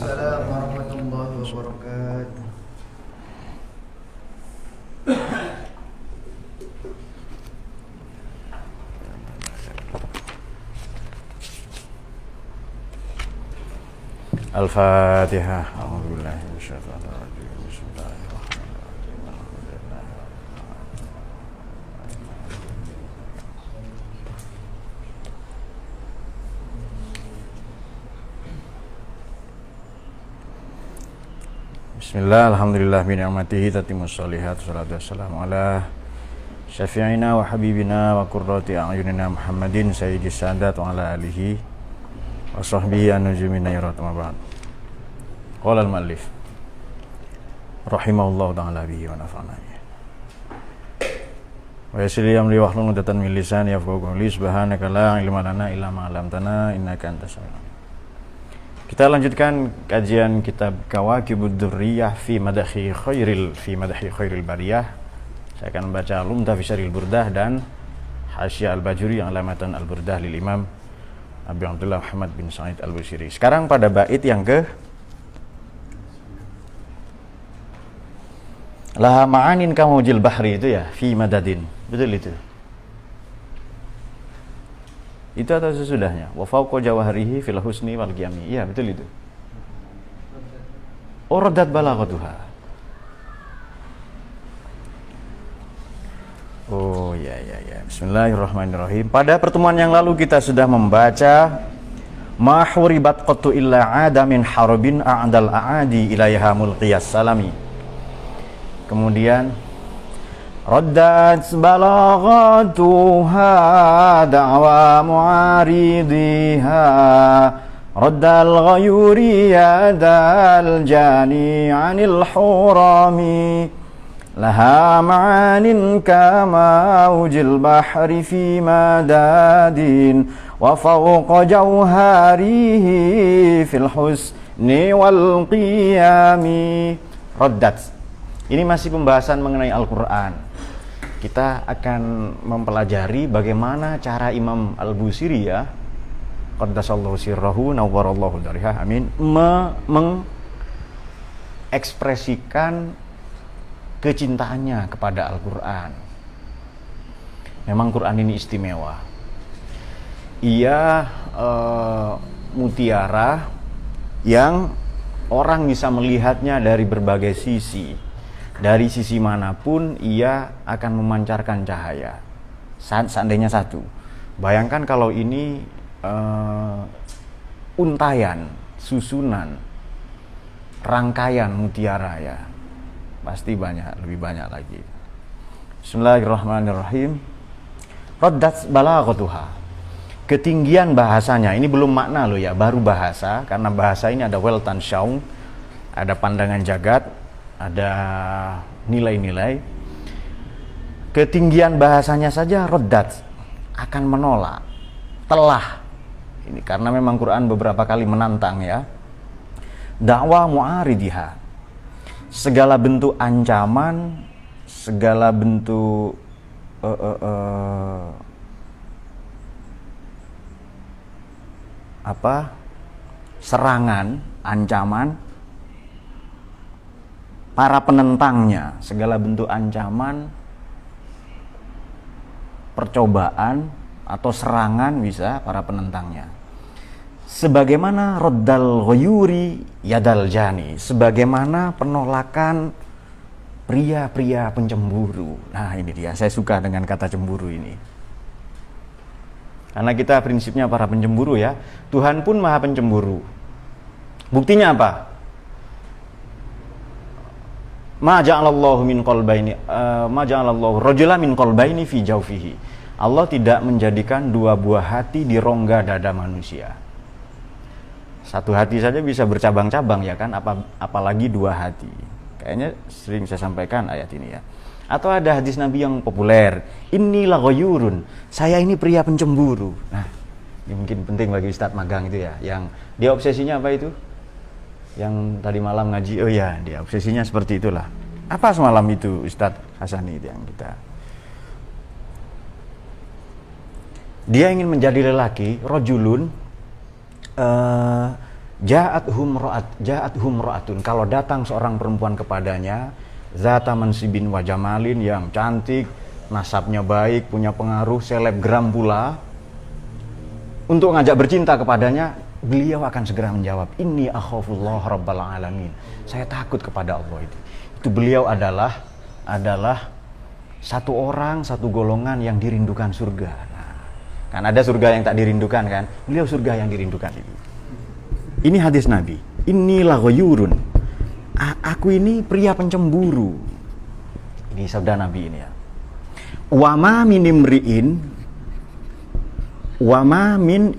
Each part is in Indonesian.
Waalaikumsalam warahmatullahi wabarakatuh. Al-Fatihah. A'udzubillahi minasyaitonir rajim. Bismillahirrahmanirrahim. Bismillah, alhamdulillah bi ni'matihi tatimmus shalihat. Wassalatu wassalamu ala syafi'ina wa habibina wa qurrati a'yunina Muhammadin sayyidis sadat wa ala alihi wa sahbihi an-nujumin nayrat ma ba'd. Qala al-muallif rahimahullahu ta'ala bihi wa nafa'ana bihi. Wa yassir amri wahlul 'uqdatam min lisani yafqahu qawli. Subhanaka la ilma lana illa ma 'allamtana innaka antas samiul alim. Kita lanjutkan kajian kitab Kawakibud Durriyah fi madahi khairil bariyah. Saya akan membaca Lumta fi Syarhil Burdah dan Hasyiah Al-Bajuri yang alamatan Al-Burdah lil Imam Abi Abdullah Muhammad bin Sa'id Al-Busiri. Sekarang pada bait yang ke laha ma'anin kamujil bahri itu ya, fi madadin. Betul itu? Itu atau sesudahnya? Wa fawqa jawaharihi fil husni wal qiyami. Iya, betul itu. Uradat balaghatuha. Oh ya. Bismillahirrahmanirrahim. Pada pertemuan yang lalu kita sudah membaca ma huribat qattu illa adamin harabin a'dal a'adi ilaiha mulqiyas salami. Kemudian raddat balaghatuha da'wa mu'aridiha raddal ghayuri yadal jani 'anil hurami laha ma'anin kama ujil bahri fi madadin wa fawqa jawharihi fil husni wal qiyami. Raddat, ini masih pembahasan mengenai Al-Quran. Kita akan mempelajari bagaimana cara Imam Al-Busiri ya, qaddasallahu sirrahu nawwarallahu darihah, amin, mengekspresikan kecintaannya kepada Al-Quran. Memang Quran ini istimewa. Ia mutiara yang orang bisa melihatnya dari berbagai sisi. Dari sisi manapun ia akan memancarkan cahaya. Seandainya satu, bayangkan kalau ini untayan, susunan, rangkaian mutiara ya, pasti lebih banyak lagi. Bismillahirrahmanirrahim. Raddat balaghatuha, ketinggian bahasanya. Ini belum makna loh ya, baru bahasa. Karena bahasa ini ada weltan syaung, ada pandangan jagat, ada nilai-nilai. Ketinggian bahasanya saja raddat, akan menolak, telah. Ini karena memang Quran beberapa kali menantang ya. Da'wa mu'aridiha, segala bentuk ancaman, segala bentuk serangan, ancaman para penentangnya, segala bentuk ancaman, percobaan atau serangan bisa para penentangnya. Sebagaimana raddal ghayuri yadal jani, sebagaimana penolakan pria-pria pencemburu. Nah ini dia, saya suka dengan kata cemburu ini. Karena kita prinsipnya para pencemburu ya. Tuhan pun maha pencemburu. Buktinya apa? Ma ja'alallahu min qalbaini ma ja'alallahu rajulan min qalbaini fi jawfihi. Allah tidak menjadikan dua buah hati di rongga dada manusia. Satu hati saja bisa bercabang-cabang ya kan, apalagi dua hati. Kayaknya sering saya sampaikan ayat ini ya. Atau ada hadis Nabi yang populer, innilah ghayurun, saya ini pria pencemburu. Nah, ini mungkin penting bagi Ustadz magang itu ya, yang dia obsesinya apa itu? Yang tadi malam ngaji, oh ya, dia obsesinya seperti itulah. Apa semalam itu Ustadz Hasani itu yang kita? Dia ingin menjadi lelaki, rojulun, Ja'athum ra'atun, kalau datang seorang perempuan kepadanya, zata mansibin wa jamalin, yang cantik, nasabnya baik, punya pengaruh, selebgram pula, untuk ngajak bercinta kepadanya, beliau akan segera menjawab, inni akhafullah rabbal alamin, saya takut kepada Allah. Itu beliau adalah satu orang, satu golongan yang dirindukan surga. Nah, kan ada surga yang tak dirindukan kan, beliau surga yang dirindukan itu. Ini hadis Nabi. Inilah ghayurun. Aku ini pria pencemburu. Ini sabda Nabi ini ya. Wa ma min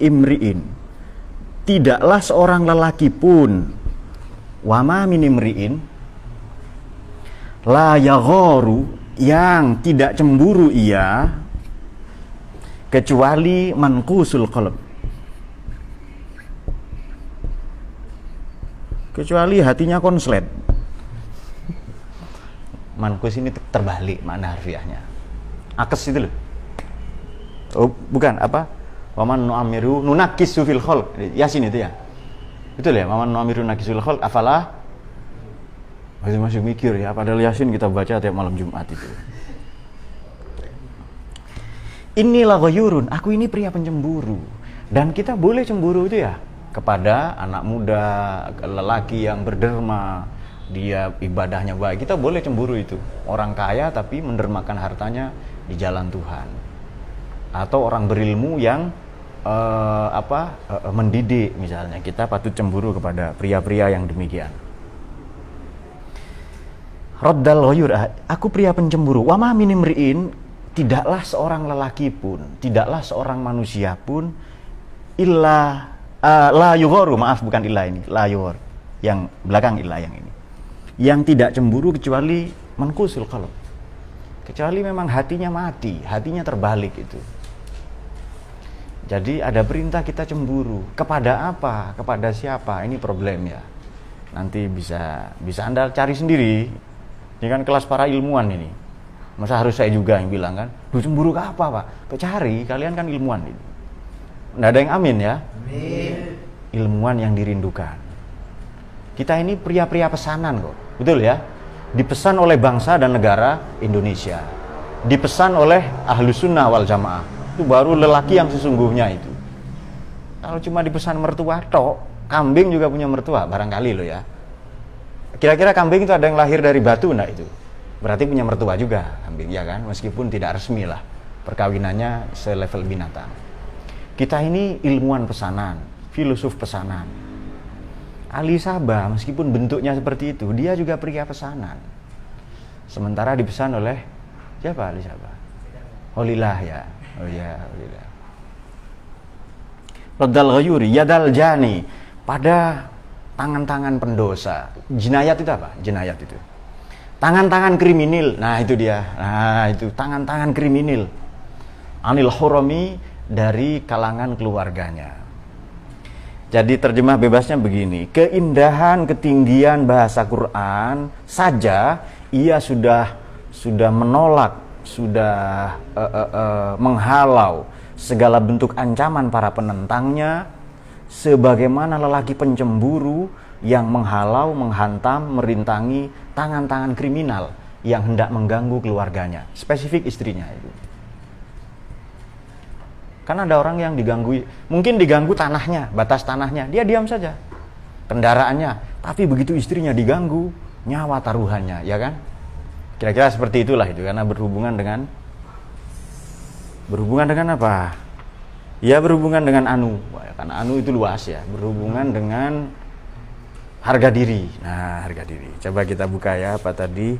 imri'in. Tidaklah seorang lelaki pun. Wa ma min imri'in la yagharu, yang tidak cemburu ia, kecuali manqusul qalb, kecuali hatinya konslet. Mankus ini terbalik makna harfiahnya. Akes itu loh. Oh, bukan apa? Waman nu'amiru nunakkisu fil khalq. Yasin itu ya. Betul ya? Waman nu'amiru nunakkisu fil khalq afala. Masih mikir ya, padahal Yasin kita baca tiap malam Jumat itu. Inilah ghayurun, aku ini pria pencemburu. Dan kita boleh cemburu itu ya kepada anak muda, lelaki yang berderma, dia ibadahnya baik, kita boleh cemburu itu. Orang kaya tapi mendermakan hartanya di jalan Tuhan, atau orang berilmu yang mendidik misalnya, kita patut cemburu kepada pria-pria yang demikian. Raddal ghayur, aku pria pencemburu. Wa ma min imri'in, tidaklah seorang lelaki pun, tidaklah seorang manusia pun, illa la yugharu, maaf bukan illa ini, la yughar, yang belakang illa yang ini, yang tidak cemburu kecuali manqusul qalb, kecuali memang hatinya mati, hatinya terbalik itu. Jadi ada perintah kita cemburu kepada apa, kepada siapa, ini problem ya. Nanti bisa Anda cari sendiri. Ini kan kelas para ilmuwan ini, masa harus saya juga yang bilang kan, lu cemburu ke apa Pak? Cari, kalian kan ilmuwan ini. Nggak ada yang amin ya. Amin. Ilmuwan yang dirindukan. Kita ini pria-pria pesanan kok, betul ya? Dipesan oleh bangsa dan negara Indonesia, dipesan oleh Ahlus Sunnah wal Jamaah. Itu baru lelaki yang sesungguhnya itu. Kalau cuma dipesan mertua tok, kambing juga punya mertua barangkali lo ya. Kira-kira kambing itu ada yang lahir dari batu enggak itu? Berarti punya mertua juga kambing ya kan, meskipun tidak resmi lah perkawinannya selevel binatang. Kita ini ilmuwan pesanan, filosof pesanan. Ali Sabah meskipun bentuknya seperti itu, dia juga pria pesanan. Sementara dipesan oleh siapa Ali Sabah? Holillah ya. Oh ya, Holillah. Raddal ghayuri yadal jani, pada tangan-tangan pendosa. Jinayat itu apa? Jinayat itu tangan-tangan kriminal. Nah itu dia. Nah itu tangan-tangan kriminal. Anil hurami, dari kalangan keluarganya. Jadi terjemah bebasnya begini, keindahan, ketinggian bahasa Quran saja ia sudah menolak, sudah menghalau segala bentuk ancaman para penentangnya, sebagaimana lelaki pencemburu yang menghalau, menghantam, merintangi tangan-tangan kriminal yang hendak mengganggu keluarganya, spesifik istrinya itu. Karena ada orang yang diganggu, mungkin diganggu tanahnya, batas tanahnya, dia diam saja, kendaraannya, tapi begitu istrinya diganggu, nyawa taruhannya, ya kan? Kira-kira seperti itulah itu, karena berhubungan dengan apa? Ya berhubungan dengan anu, karena anu itu luas ya, berhubungan dengan harga diri. Nah, harga diri. Coba kita buka ya, apa tadi?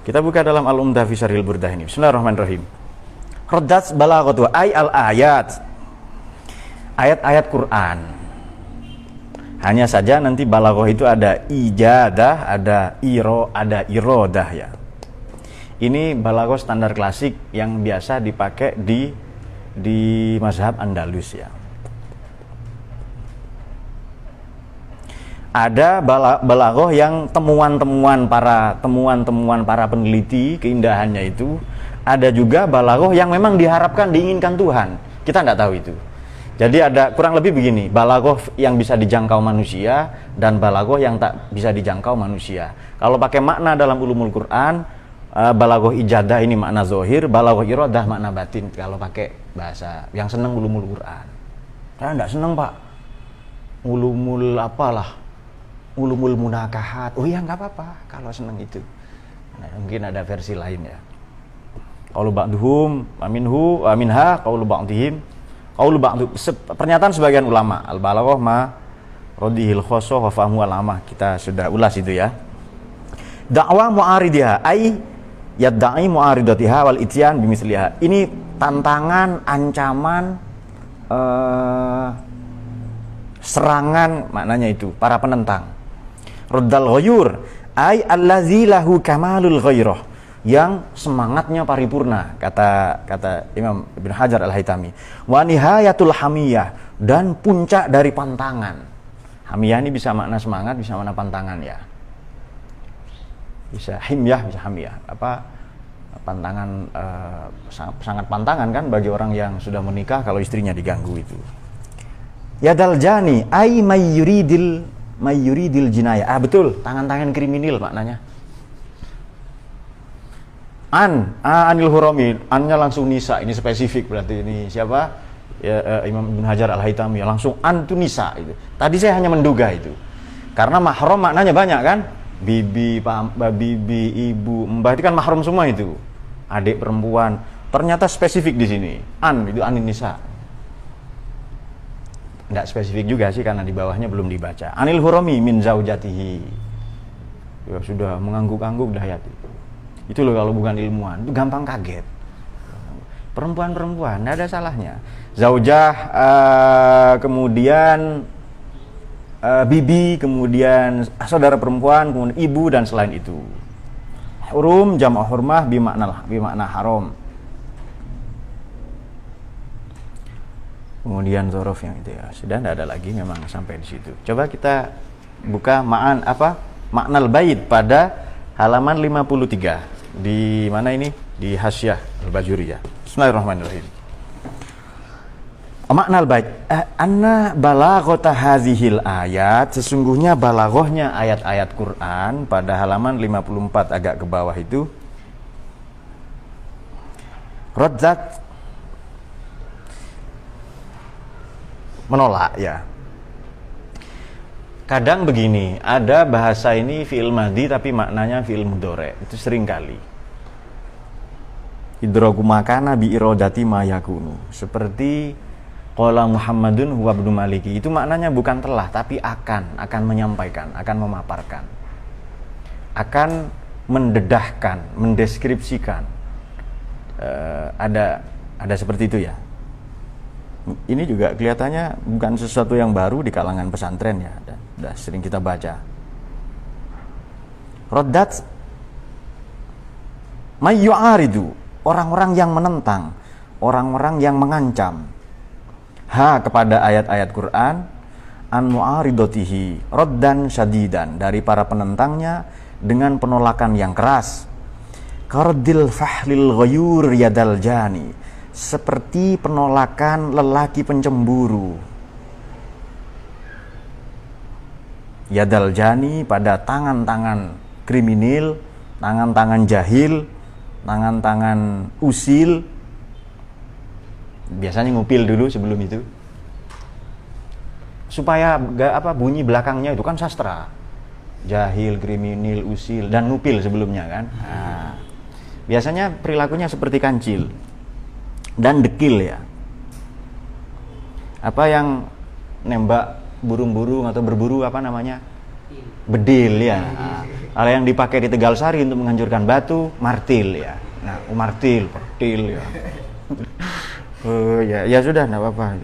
Kita buka dalam Al-Umdah fi Syarhil Burdah ini. Bismillahirrahmanirrahim. Raddat balaghatu ay al-ayat. Ayat-ayat Quran. Hanya saja nanti balaghah itu ada ijadah, ada irodah ya. Ini balaghah standar klasik yang biasa dipakai di mazhab Andalus ya. Ada balaghah yang temuan-temuan para peneliti keindahannya itu. Ada juga balaghah yang memang diharapkan, diinginkan Tuhan. Kita tidak tahu itu. Jadi ada kurang lebih begini, balaghah yang bisa dijangkau manusia dan balaghah yang tak bisa dijangkau manusia. Kalau pakai makna dalam ulumul Quran, balaghah ijadah ini makna zahir, balaghah iradah makna batin kalau pakai bahasa yang seneng ulumul Quran. Saya enggak seneng, Pak. Ulumul apalah? Ulumul munakahat. Oh iya, enggak apa-apa kalau seneng itu. Nah, mungkin ada versi lain ya. Qaulu ba'duhum aminhu wa minha qaulu ba'dihim. Qaulu ba'du, pernyataan sebagian ulama, al-balaghah ma radihil khosoh wa fahmu al-amah. Kita sudah ulas itu ya. Da'wa mu'aridiha ay yadda'i mu'aridatiha wal ityan bimisliha. Ini tantangan, ancaman, serangan maknanya itu para penentang. Raddal ghayur ay allazi lahu kamalul ghairah, yang semangatnya paripurna, kata Imam Ibn Hajar Al-Haytami. Wa nihayatul hamiyah, dan puncak dari pantangan. Hamiyah ini bisa makna semangat, bisa makna pantangan ya. Bisa himyah, bisa hamiyah. Apa pantangan, sangat pantangan kan bagi orang yang sudah menikah kalau istrinya diganggu itu. Yadal jani ay mayyuridil jinayah. Betul, tangan-tangan kriminal maknanya. Anil hurami, annya langsung nisa, ini spesifik berarti ini siapa? Ya, Imam Ibn Hajar Al-Haytami langsung an itu nisa itu. Tadi saya hanya menduga itu. Karena mahram maknanya banyak kan? Bibi, bibi, ibu, mbah itu kan mahram semua itu. Adik perempuan. Ternyata spesifik di sini. Itu anin nisa. Enggak spesifik juga sih karena di bawahnya belum dibaca. Anil hurami min zaujatihi. Ya sudah mengangguk-angguk dah ya. Itu loh kalau bukan ilmuwan, itu gampang kaget. Perempuan-perempuan, tidak ada salahnya. Zaujah, kemudian bibi, kemudian saudara perempuan, kemudian ibu dan selain itu. Hurum jam'u hurmah bimakna haram. Kemudian zorof yang itu ya, sudah tidak ada lagi memang sampai di situ. Coba kita buka maknal bait pada halaman 53. Di mana ini? Di Hasyah Al-Bajuriyah. Bismillahirrahmanirrahim. Makna al-bait, anna balaghata hadhil ayat, sesungguhnya balaghahnya ayat-ayat Quran pada halaman 54 agak ke bawah itu, radzat, menolak ya. Kadang begini, ada bahasa ini fi'il madhi tapi maknanya fi'il mudhari. Itu sering kali. Idraku makana bi iradati ma yakunu. Seperti qala Muhammadun huwa ibnu Maliki. Itu maknanya bukan telah tapi akan menyampaikan, akan memaparkan. Akan mendedahkan, mendeskripsikan. Ada seperti itu ya. Ini juga kelihatannya bukan sesuatu yang baru di kalangan pesantren ya. Sudah sering kita baca. Raddat mayyu'aridu, orang-orang yang menentang, orang-orang yang mengancam kepada ayat-ayat Quran, an mu'aridatihi raddan syadidan, dari para penentangnya dengan penolakan yang keras. Kardil fahlil ghayur yadal jani, seperti penolakan lelaki pencemburu. Yadal jani, pada tangan-tangan kriminal, tangan-tangan jahil, tangan-tangan usil. Biasanya ngupil dulu sebelum itu. Supaya bunyi belakangnya itu kan sastra. Jahil, kriminal, usil, dan ngupil sebelumnya kan. Nah, biasanya perilakunya seperti kancil dan dekil ya. Apa yang nembak burung-burung atau berburu apa namanya? Bedil ya. Kalau yang dipakai di Tegalsari untuk menghancurkan batu, martil ya. Nah, martil, pertil ya. Oh ya sudah, enggak apa-apa.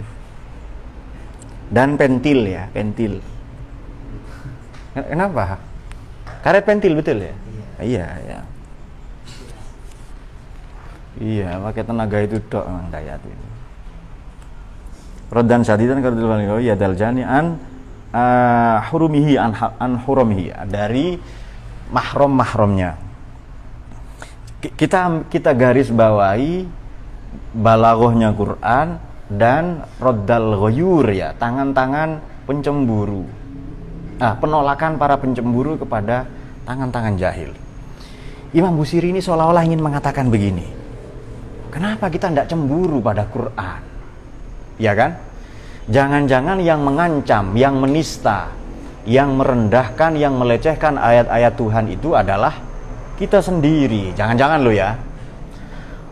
Dan pentil ya, pentil. Kenapa? Karet pentil betul ya? Iya, ya. Iya, pakai tenaga itu dok memang dayat ini. Raddan syadidan kardil balighah ya daljani an hurumihi an hurumihi, dari mahram-mahramnya. Kita garis bawahi balaghahnya Quran dan roddal ghayur ya, tangan-tangan pencemburu. Penolakan para pencemburu kepada tangan-tangan jahil. Imam Busiri ini seolah-olah ingin mengatakan begini. Kenapa kita tidak cemburu pada Quran? Ya kan? Jangan-jangan yang mengancam, yang menista, yang merendahkan, yang melecehkan ayat-ayat Tuhan itu adalah kita sendiri. Jangan-jangan loh ya.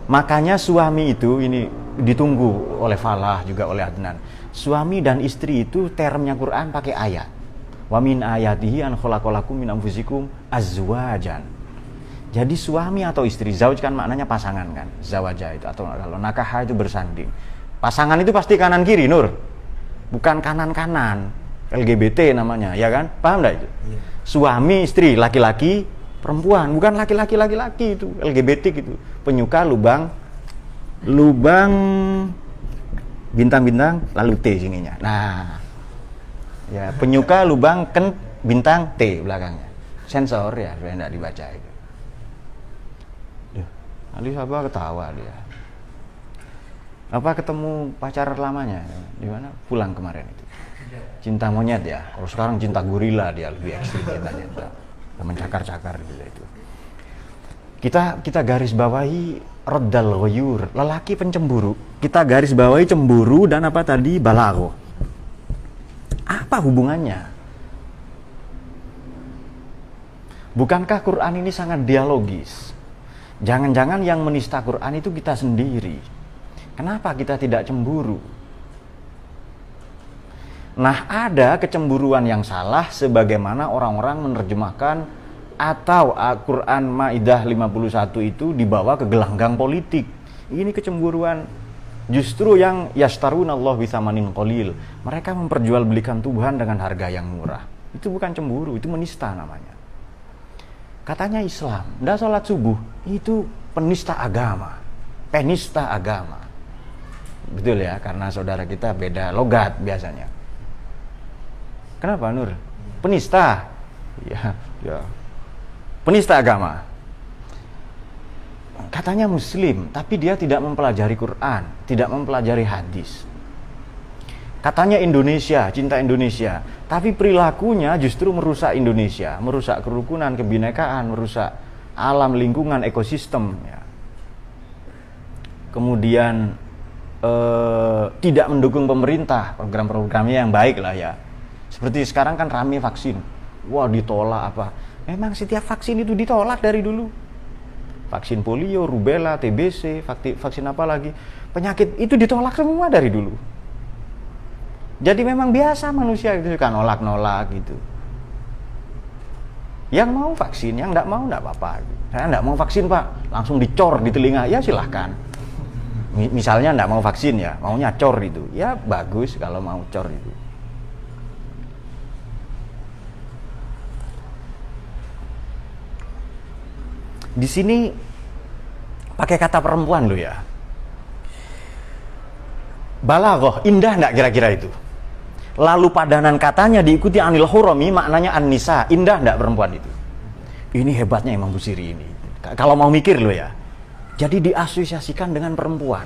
Makanya suami itu, ini ditunggu oleh Falah juga oleh Adnan. Suami dan istri itu termnya Quran pakai ayat. Wa min ayatihi an khalaqalakum min anfusikum azwajan. Jadi suami atau istri, zauj kan maknanya pasangan kan, zawaja itu, atau kalau nakah itu bersanding. Pasangan itu pasti kanan kiri, Nur. Bukan kanan-kanan. LGBT namanya, ya kan? Paham enggak itu? Iya. Suami, istri, laki-laki, perempuan, bukan laki-laki itu, LGBT gitu. Penyuka lubang bintang-bintang lalu T sininya. Nah. Ya, penyuka lubang bintang T belakangnya. Sensor ya, supaya enggak dibaca itu. Ali Sabah ketawa dia. Apa ketemu pacar lamanya? Di mana? Pulang kemarin itu. Cinta monyet ya. Kalau sekarang cinta gorila dia lebih ekstrim cinta. Mencakar-cakar gitu itu. Kita garis bawahi roddal ghayur, lelaki pencemburu. Kita garis bawahi cemburu dan apa tadi? Balagho. Apa hubungannya? Bukankah Quran ini sangat dialogis? Jangan-jangan yang menista Quran itu kita sendiri. Kenapa kita tidak cemburu? Nah, ada kecemburuan yang salah sebagaimana orang-orang menerjemahkan atau Al-Quran Maidah 51 itu dibawa ke gelanggang politik. Ini kecemburuan justru yang yastarunallah bisamanin qalil. Mereka memperjualbelikan Tuhan dengan harga yang murah. Itu bukan cemburu, itu menista namanya. Katanya Islam, ndak sholat subuh, itu penista agama. Betul ya, karena saudara kita beda logat biasanya. Kenapa Nur? Penista. Ya. Penista agama. Katanya muslim, tapi dia tidak mempelajari Quran, tidak mempelajari hadis. Katanya Indonesia, cinta Indonesia, tapi perilakunya justru merusak Indonesia, merusak kerukunan, kebinekaan, merusak alam, lingkungan, ekosistem ya. Kemudian tidak mendukung pemerintah, program-programnya yang baik lah ya. Seperti sekarang kan rame vaksin. Wah, ditolak apa? Memang setiap vaksin itu ditolak dari dulu. Vaksin polio, rubella, TBC, vaksin apa lagi? Penyakit itu ditolak semua dari dulu. Jadi memang biasa manusia itu kan nolak-nolak gitu. Yang mau vaksin, yang enggak mau enggak apa-apa. Saya enggak mau vaksin, Pak. Langsung dicor di telinga. Ya silahkan. Misalnya enggak mau vaksin ya, maunya cor itu. Ya bagus kalau mau cor itu. Di sini pakai kata perempuan lo ya. Balaghah, indah enggak kira-kira itu? Lalu padanan katanya diikuti anil hurami, maknanya an-nisa, indah enggak perempuan itu? Ini hebatnya Imam Busiri ini. Kalau mau mikir lo ya. Jadi diasosiasikan dengan perempuan.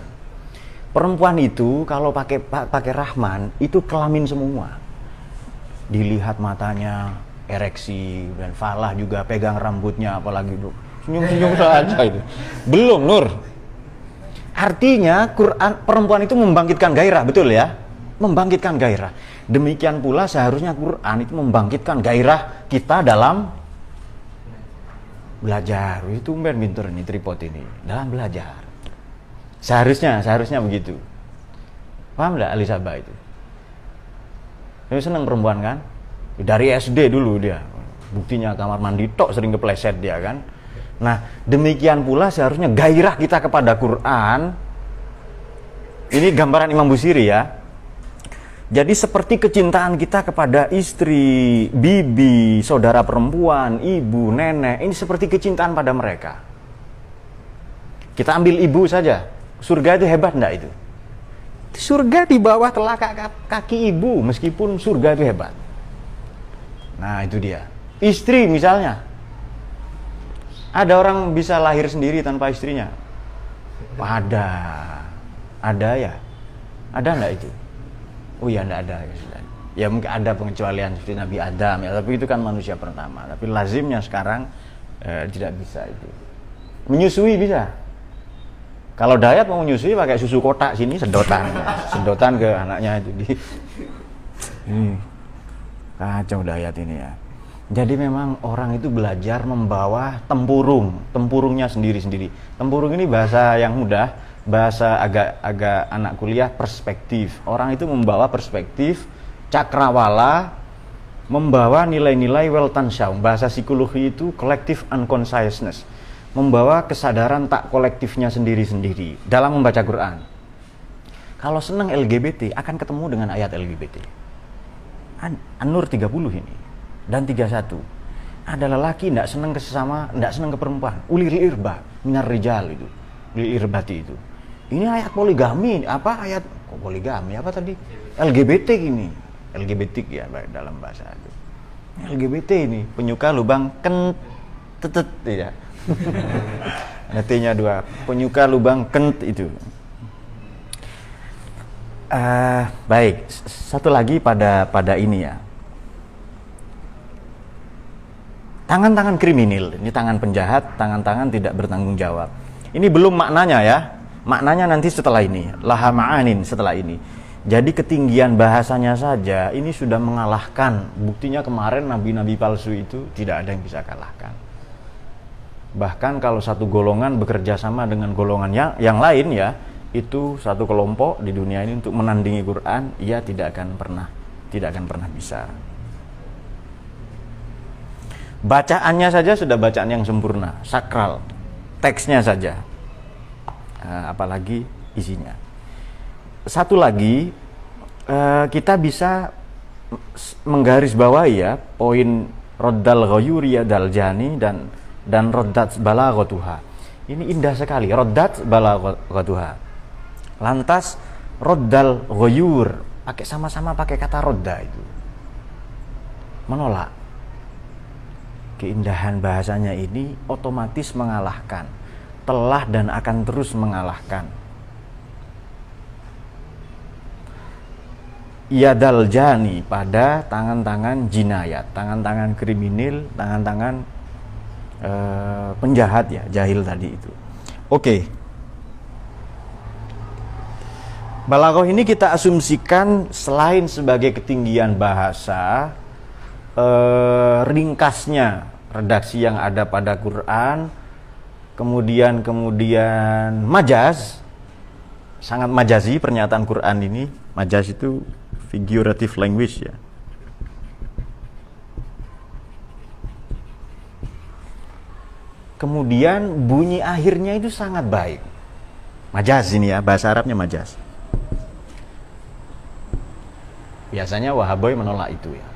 Perempuan itu kalau pakai Rahman itu kelamin semua. Dilihat matanya, ereksi, dan Falah juga pegang rambutnya, apalagi itu senyum-senyum saja itu. Belum Nur. Artinya Quran perempuan itu membangkitkan gairah, betul ya? Membangkitkan gairah. Demikian pula seharusnya Quran itu membangkitkan gairah kita dalam belajar. Itu pinter nih tripod ini dalam belajar. Seharusnya begitu. Paham enggak Alisaba itu? Dia senang perempuan kan? Dari SD dulu dia. Buktinya kamar mandi tok sering kepleset dia kan. Nah, demikian pula seharusnya gairah kita kepada Quran. Ini gambaran Imam Busiri ya. Jadi seperti kecintaan kita kepada istri, bibi, saudara perempuan, ibu, nenek, ini seperti kecintaan pada mereka. Kita ambil ibu saja. Surga itu hebat enggak itu? Surga di bawah telapak kaki ibu, meskipun surga itu hebat. Nah, itu dia. Istri misalnya. Ada orang bisa lahir sendiri tanpa istrinya? Ada ya. Ada enggak itu? Oh iya, enggak ada ya sudah. Ya mungkin ada pengecualian seperti Nabi Adam ya, tapi itu kan manusia pertama. Tapi lazimnya sekarang tidak bisa itu. Menyusui bisa. Kalau diet mau menyusui pakai susu kotak sini sedotan, sedotan ke anaknya itu di. Kacau diet ini ya. Jadi memang orang itu belajar membawa tempurungnya sendiri-sendiri. Tempurung ini bahasa yang mudah, bahasa agak anak kuliah, perspektif. Orang itu membawa perspektif, cakrawala, membawa nilai-nilai Weltanschauung. Bahasa psikologi itu collective unconsciousness, membawa kesadaran tak kolektifnya sendiri-sendiri dalam membaca Quran. Kalau senang LGBT akan ketemu dengan ayat LGBT. An-Nur 30 ini. Dan 31, ada lelaki tidak senang ke sesama, tidak senang ke perempuan. Ulil irba minar rijal itu, ulil irbati itu. Ini ayat poligami, apa ayat kok poligami apa tadi? LGBT ini, LGBT ya dalam bahasa itu. LGBT ini penyuka lubang kentet ya. T-nya 2, penyuka lubang kent itu. Baik, satu lagi pada ini ya. Tangan-tangan kriminal, ini tangan penjahat, tangan-tangan tidak bertanggung jawab. Ini belum maknanya ya, maknanya nanti setelah ini, laha ma'anin setelah ini. Jadi ketinggian bahasanya saja ini sudah mengalahkan. Buktinya kemarin nabi-nabi palsu itu tidak ada yang bisa kalahkan. Bahkan kalau satu golongan bekerja sama dengan golongan yang lain ya, itu satu kelompok di dunia ini untuk menandingi Quran, ia tidak akan pernah bisa. Bacaannya saja sudah bacaan yang sempurna, sakral, teksnya saja, apalagi isinya. Satu lagi, kita bisa menggarisbawahi ya poin roddal ghayuri dal jani dan roddat balaghatuha. Ini indah sekali, roddat balaghatuha. Lantas roddal ghayur, sama-sama pakai kata rodda itu, menolak. Keindahan bahasanya ini otomatis mengalahkan, telah dan akan terus mengalahkan. Yadal jani, pada tangan-tangan jinayat, tangan-tangan kriminal, tangan-tangan penjahat ya, jahil tadi itu. Oke. Balaghah ini kita asumsikan selain sebagai ketinggian bahasa, ringkasnya redaksi yang ada pada Quran, kemudian majaz, sangat majazi pernyataan Quran ini. Majaz itu figurative language ya. Kemudian bunyi akhirnya itu sangat baik. Majaz ini ya, bahasa Arabnya majaz. Biasanya Wahaboy menolak itu ya.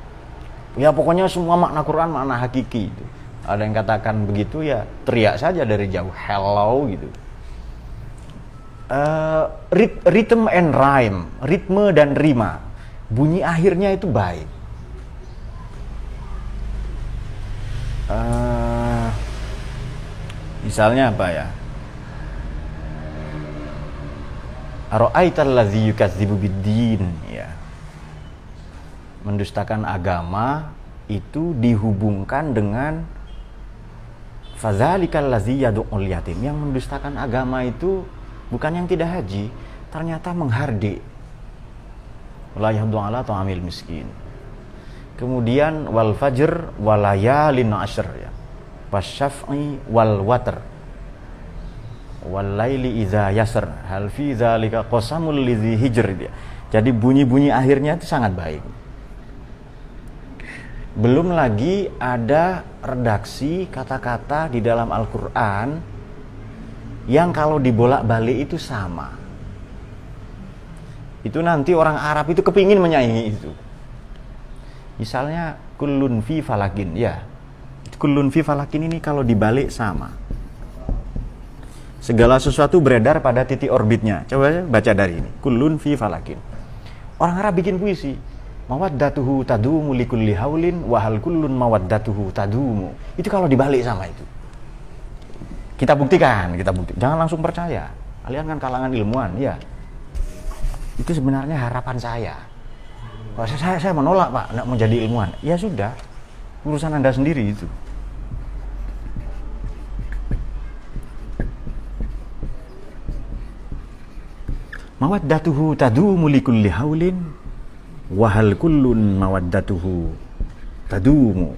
Ya pokoknya semua makna Quran makna hakiki itu. Ada yang katakan begitu ya, teriak saja dari jauh, hello gitu. Rhythm and rhyme, ritme dan rima, bunyi akhirnya itu baik. Misalnya apa ya? Ara'aital ladzi yukadzibu biddin ya. Mendustakan agama itu dihubungkan dengan fadzalikal ladzi yad'ul yatim. Yang mendustakan agama itu bukan yang tidak haji, ternyata menghardik. La yahdu ala ta'amil miskin. Kemudian wal fajr wal layalin ashr ya. Wasyaf'i wal watr. Wal laili idza yasr. Hal fi dzalika qasamul lidzi hijr dia. Jadi bunyi-bunyi akhirnya itu sangat baik. Belum lagi ada redaksi kata-kata di dalam Al-Quran yang kalau dibolak-balik itu sama. Itu nanti orang Arab itu kepingin menyaingi itu. Misalnya kullun fi falakin ya. Kullun fi falakin ini kalau dibalik sama. Segala sesuatu beredar pada titik orbitnya. Coba baca dari ini. Kullun fi falakin. Orang Arab bikin puisi. Mawaddatuhu tadumu likulli haulin wa hal kullun mawaddatuhu tadumu. Itu kalau dibalik sama itu. Kita buktikan. Jangan langsung percaya. Kalian kan kalangan ilmuwan, ya. Itu sebenarnya harapan saya. Wah, saya menolak Pak, nggak mau jadi ilmuwan. Ya sudah, urusan Anda sendiri itu. Mawaddatuhu tadumu likulli haulin wa hal kullun mawaddatuhu tadumu.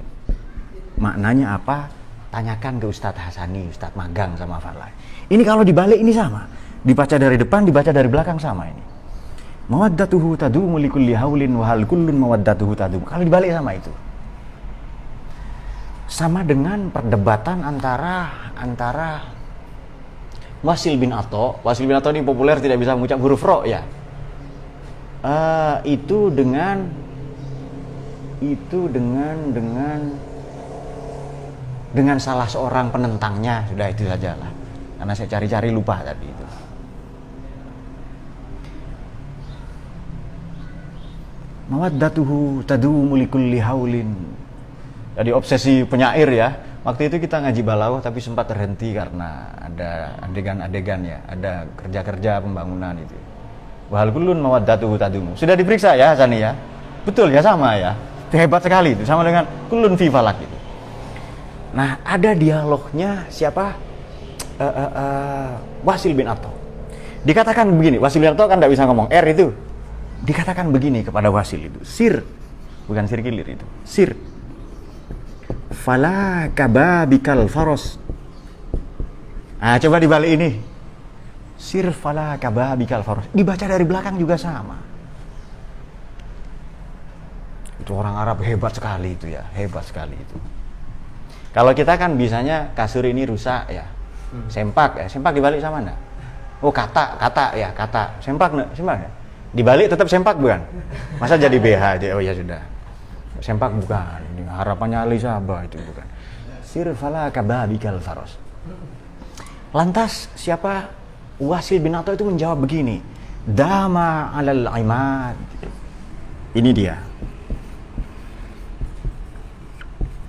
Maknanya apa? Tanyakan ke Ustadz Hasani, Ustadz magang sama Falai. Ini kalau dibalik ini sama. Dibaca dari depan, dibaca dari belakang sama ini. Mawaddatuhu tadumu likulli haulin wa hal kullun mawaddatuhu tadumu. Kalau dibalik sama itu. Sama dengan perdebatan antara Wasil bin Atha. Wasil bin Atha ini populer tidak bisa mengucap huruf ro ya. Itu dengan salah seorang penentangnya, sudah itu sajalah. Karena saya cari-cari lupa tadi itu. Mawaddatuhu tadumu likulli haulin. Jadi obsesi penyair ya. Waktu itu kita ngaji balawah tapi sempat terhenti karena ada adegan-adegan ya, ada kerja-kerja pembangunan itu. Wahal kullun mawaddatuhu tadumu. Sudah diperiksa ya Hasani ya? Betul ya, sama ya. Hebat sekali itu, sama dengan kullun fi falak itu. Nah, ada dialognya siapa? Wasil bin Atha. Dikatakan begini, Wasil bin Atha kan tidak bisa ngomong R itu. Dikatakan begini kepada Wasil itu, sir, bukan sir kilir itu, sir. Fala kababikal faros. Coba dibalik ini. Sir fala kababikal faros. Dibaca dari belakang juga sama. Itu orang Arab hebat sekali itu ya, hebat sekali itu. Kalau kita kan bisanya kasur ini rusak ya. Sempak ya, sempak dibalik sama enggak? Oh, kata ya, kata. Sempak enggak? Sempak ya? Dibalik tetap sempak bukan? Masa jadi BH? Oh ya sudah. Sempak bukan, ini harapannya Ali Sabah itu bukan. Sir fala kababikal faros. Lantas siapa? Wasil bin Atha itu menjawab begini, dama alal imad. Ini dia.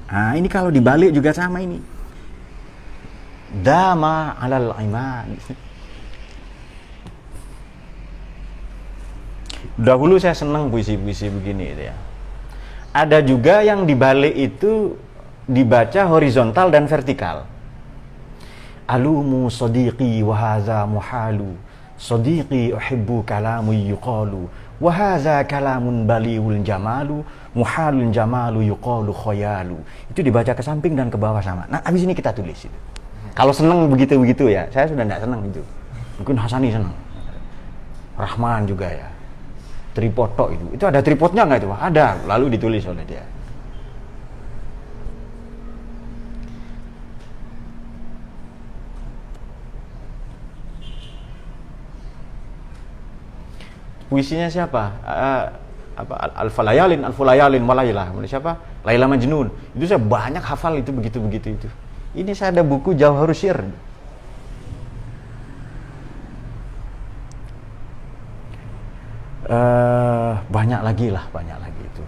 Ini kalau dibalik juga sama ini. Dama alal imad. Dahulu saya senang puisi-puisi begini itu ya. Ada juga yang dibalik itu dibaca horizontal dan vertikal. Alumu sadiqi wa hadza muhalu. Sadiqi uhibbu kalamu yuqalu. Wa hadza kalamun baliul jamalu. Muhalun jamalu yuqalu khayalu. Itu dibaca ke samping dan ke bawah sama. Nah, habis ini kita tulis itu. Kalau senang begitu-begitu ya, saya sudah tidak senang itu. Mungkin Hasani senang. Rahman juga ya. Tripod itu ada tripodnya nggak itu? Ada, lalu ditulis oleh dia. Puisinya siapa? Al-Fulayalin Walaylah. Siapa? Laila Majnun. Itu saya banyak hafal itu begitu itu. Ini saya ada buku Jawharus Syair. Banyak lagi itu.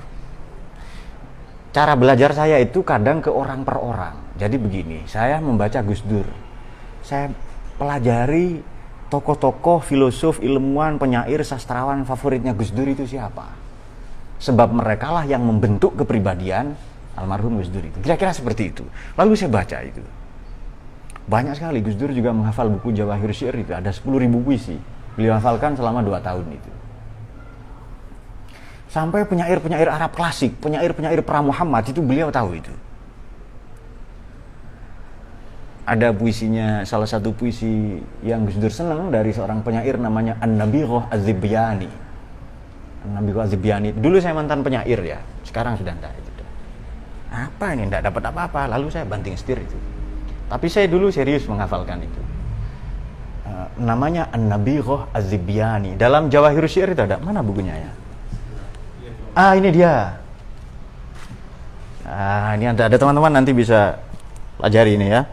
Cara belajar saya itu kadang ke orang per orang. Jadi begini, saya membaca Gus Dur, saya pelajari tokoh-tokoh, filosof, ilmuwan, penyair, sastrawan favoritnya Gus Dur itu siapa. Sebab mereka lah yang membentuk kepribadian almarhum Gus Dur itu. Kira-kira seperti itu. Lalu saya baca itu. Banyak sekali. Gus Dur juga menghafal buku Jawahirus Syair itu. Ada 10.000 puisi. Beliau hafalkan selama 2 tahun itu. Sampai penyair-penyair Arab klasik, penyair-penyair pra-Muhammad itu beliau tahu itu. Ada puisinya, salah satu puisi yang Gus Dur senang dari seorang penyair namanya An-Nabighah Az-Zibyani. An-Nabighah Az-Zibyani. Dulu saya mantan penyair ya, sekarang sudah enggak itu. Apa ini, enggak dapat apa-apa, lalu saya banting setir itu. Tapi saya dulu serius menghafalkan itu. Namanya An-Nabighah Az-Zibyani. Dalam Jawahirus Syair itu ada, mana bukunya ya? Ini dia. Ini ada teman-teman nanti bisa pelajari ini ya.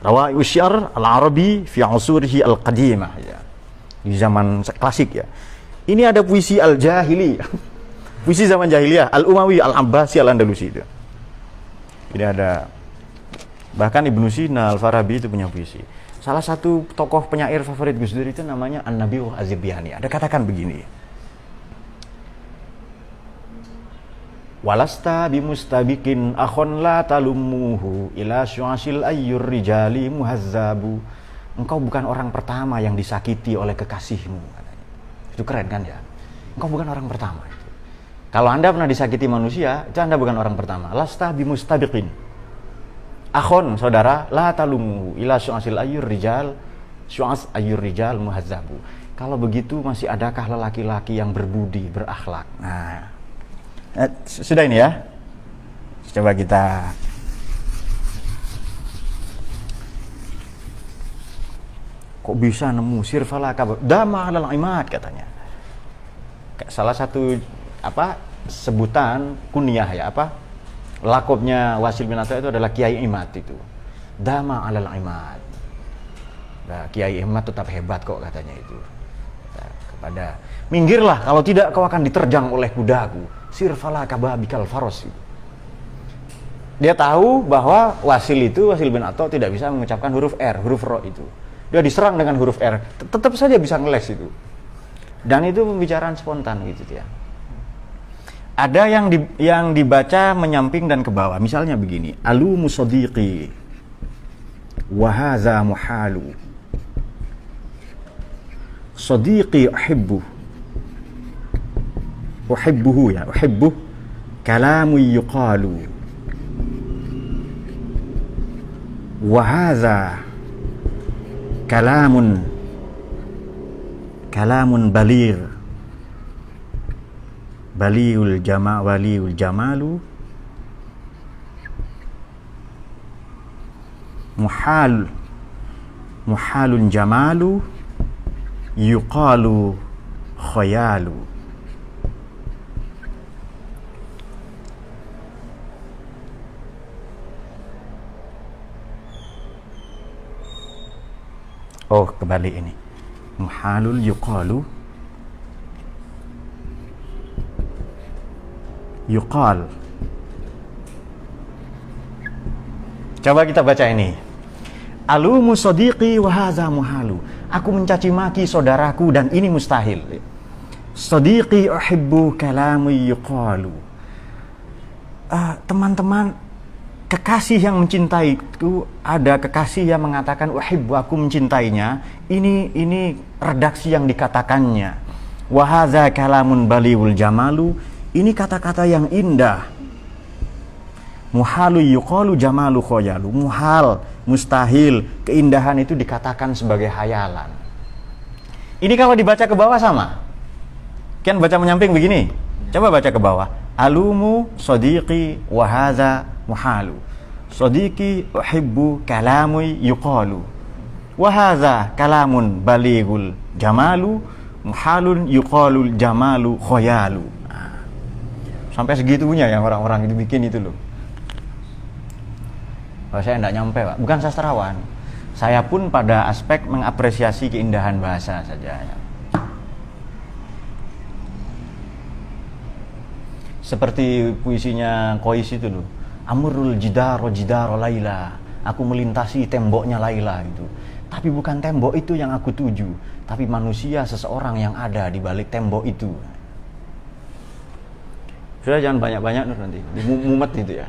Rawa'i'us Syair al-Arabi fi 'usurihi al-qadimah ya. Di zaman klasik ya. Ini ada puisi al-Jahiliyah. Puisi zaman jahiliyah, al-Umawi, al-Abbasi, al-Andalusi itu. Ini ada Bahkan Ibnu Sina, Al-Farabi itu punya puisi. Salah satu tokoh penyair favorit Gus Dur itu namanya An-Nabiu Az-Zibyani. Ada katakan begini. Walasta bimustabikin akhon la talumuhu ila syu'asil ayyur rijali muhazzabu. Engkau bukan orang pertama yang disakiti oleh kekasihmu, katanya. Itu keren kan ya? Engkau bukan orang pertama. Kalau Anda pernah disakiti manusia, itu Anda bukan orang pertama. Lasta bimustabikin akhon, saudara, la talumuhu ila syu'asil ayyur rijal, syu'as ayyur rijal muhazzabu. Kalau begitu masih adakah lelaki-laki yang berbudi, berakhlak? Nah, sudah ini ya. Coba kita kok bisa nemu sirfala kabar dama alal imad, katanya. Salah satu sebutan kunyah ya, lakopnya Wasil bin Atha itu adalah Kiai Imad itu. Dama alal imad. Nah, Kiai Imad tetap hebat kok, katanya itu. Nah, kepada minggirlah, kalau tidak kau akan diterjang oleh kudaku. Sirfala kababikal faros. Dia tahu bahwa Wasil bin Atha tidak bisa mengucapkan huruf R, huruf ro itu. Dia diserang dengan huruf R, tetap saja bisa ngeles itu. Dan itu pembicaraan spontan gitu ya. Ada yang dibaca menyamping dan ke bawah. Misalnya begini, alu musadiqi wa hadza muhalu. Sadiqi uhibbuhu ya, uhibbuh kalamu yuqalu wa hadza kalamun waliul jamalu muhalun jamalu yuqalu khayalu. Oh, kebalik ini. Muhalul yuqalu yuqal. Coba kita baca ini. Alumu sadiqi wa hadza muhalu. Aku mencaci maki saudaraku dan ini mustahil. Sadiqi uhibbu kalamu yuqalu. Teman-teman, kekasih yang mencintaiku, ada kekasih yang mengatakan uhibbu, aku mencintainya. Ini redaksi yang dikatakannya. Wa hadza kalamun baliul jamalu. Ini kata-kata yang indah. Muhalu yuqalu jamalu khoyalu. Muhal, mustahil, keindahan itu dikatakan sebagai hayalan. Ini kalau dibaca ke bawah sama. Kan baca menyamping begini. Coba baca ke bawah. Alumu sadiqi wa hadza muhalu. Sadiqi uhibbu kalamu yuqalu. Wa hadza kalamun balighul jamalu. Muhalun yuqalul jamalu khoyalu. Sampai segitunya yang orang-orang itu bikin itu loh. Saya tidak nyampe, Pak. Bukan sastrawan. Saya pun pada aspek mengapresiasi keindahan bahasa saja. Seperti puisinya Qais itu loh. Amrul jidaro laila. Aku melintasi temboknya Laila gitu. Tapi bukan tembok itu yang aku tuju, tapi manusia, seseorang yang ada di balik tembok itu. Sudah, jangan banyak-banyak nanti mumet itu ya.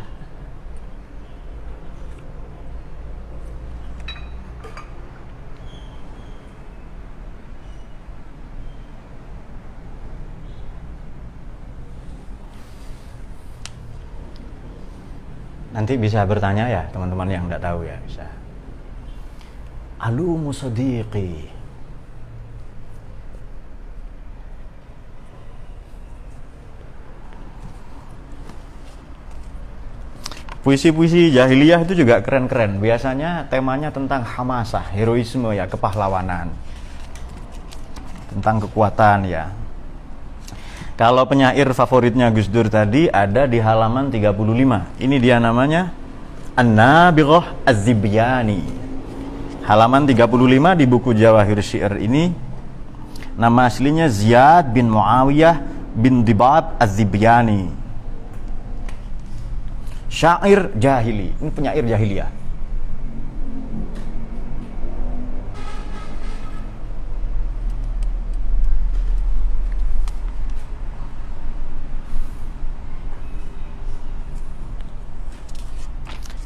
Nanti bisa bertanya ya teman-teman yang tidak tahu ya, bisa. Alumu sadiqi. Puisi-puisi jahiliyah itu juga keren-keren. Biasanya temanya tentang hamasah, heroisme ya, kepahlawanan. Tentang kekuatan ya. Kalau penyair favoritnya Gus Dur tadi ada di halaman 35. Ini dia namanya An-Nabighah Az-Zibyani. Halaman 35 di buku Jawahir Syi'r ini. Nama aslinya Ziyad bin Muawiyah bin Dibat Az-Zibyani. Syair jahili, ini penyair jahiliyah.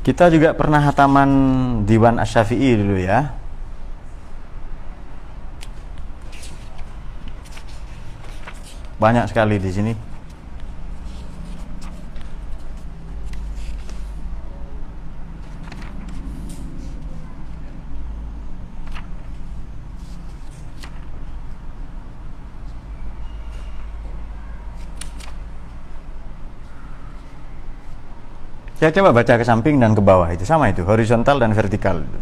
Kita juga pernah hataman Diwan Asy-Syafi'i dulu ya. Banyak sekali di sini. Saya coba baca ke samping dan ke bawah, itu sama, itu horizontal dan vertikal itu.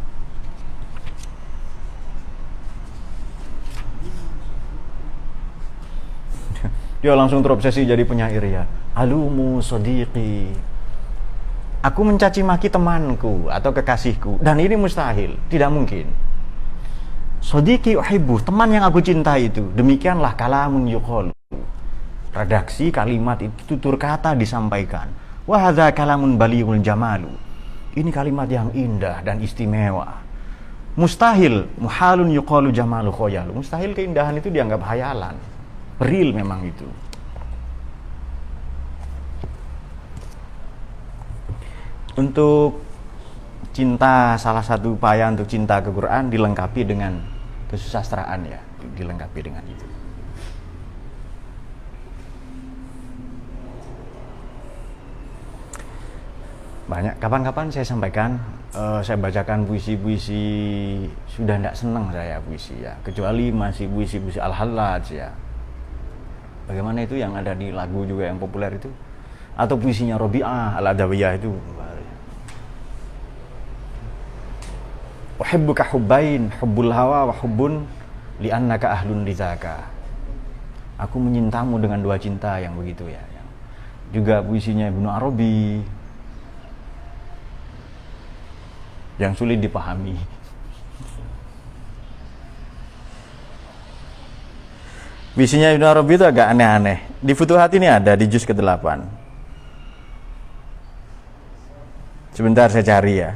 Dia langsung terobsesi jadi penyair ya. Alumu sodiqi, aku mencaci maki temanku atau kekasihku, dan ini mustahil, tidak mungkin. Sodiqi uhibbu, teman yang aku cintai itu. Demikianlah kalamun yuqalu, redaksi kalimat itu, tutur kata disampaikan. Wa hadza kalamun balighul jamalu, ini kalimat yang indah dan istimewa. Mustahil, muhalun yuqalu jamalu khoyalu, mustahil keindahan itu dianggap hayalan. Real memang itu. Untuk cinta, salah satu upaya untuk cinta ke Quran dilengkapi dengan kesusastraan ya, dilengkapi dengan itu. Banyak, kapan-kapan saya sampaikan, saya bacakan puisi-puisi, sudah tidak senang saya puisi ya, kecuali masih puisi-puisi Al-Hallaj ya. Bagaimana itu yang ada di lagu juga yang populer itu, atau puisinya Robi'ah Al-Adawiyah itu. Uhibbuka hubbain, hubbul hawa wa hubbun li'annaka ahlun lidzaka. Aku menyintamu dengan dua cinta yang begitu ya. Juga puisinya Ibnu Arabi yang sulit dipahami. Puisinya Ibnu Arabi itu agak aneh-aneh. Di Futuhat ini ada di juz ke-8. Sebentar saya cari ya.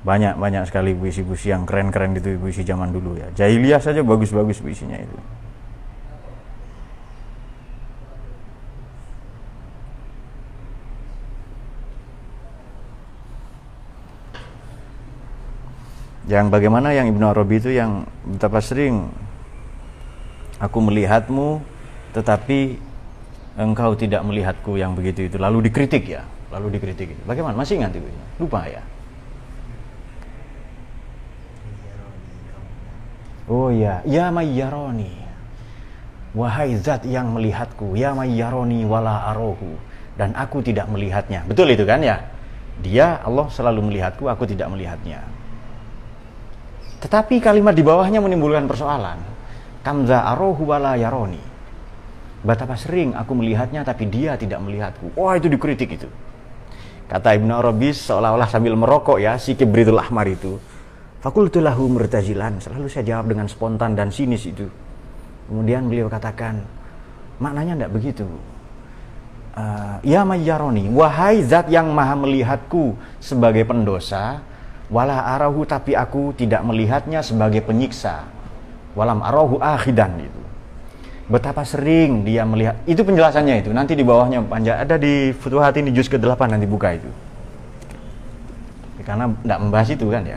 Banyak sekali puisi-puisi yang keren-keren itu, puisi zaman dulu ya. Jahiliyah saja bagus-bagus puisinya itu. Yang bagaimana yang Ibnu Arabi itu yang betapa sering aku melihatmu tetapi engkau tidak melihatku, yang begitu itu. Lalu dikritik ya, lalu dikritik. Bagaimana? Masih ingat itu? Lupa ya. Oh ya, ya mayyaroni, wahai zat yang melihatku, ya mayyaroni wala arohu, dan aku tidak melihatnya. Betul itu kan ya? Dia, Allah selalu melihatku, aku tidak melihatnya. Tetapi kalimat di bawahnya menimbulkan persoalan. Kamza arohu wala yaroni, betapa sering aku melihatnya tapi dia tidak melihatku. Wah, itu dikritik itu. Kata Ibnu Arabi seolah-olah sambil merokok ya, si kibritul ahmar itu. Fakultu lahu murtazilan, selalu saya jawab dengan spontan dan sinis itu. Kemudian beliau katakan, maknanya tidak begitu. Ya mayyaroni, wahai zat yang maha melihatku sebagai pendosa, wala arahu, tapi aku tidak melihatnya sebagai penyiksa. Walam arahu akhidan itu. Betapa sering dia melihat, itu penjelasannya itu. Nanti di bawahnya panjang, ada di Futuhat ini juz ke-8, nanti buka itu. Karena tidak membahas itu kan ya.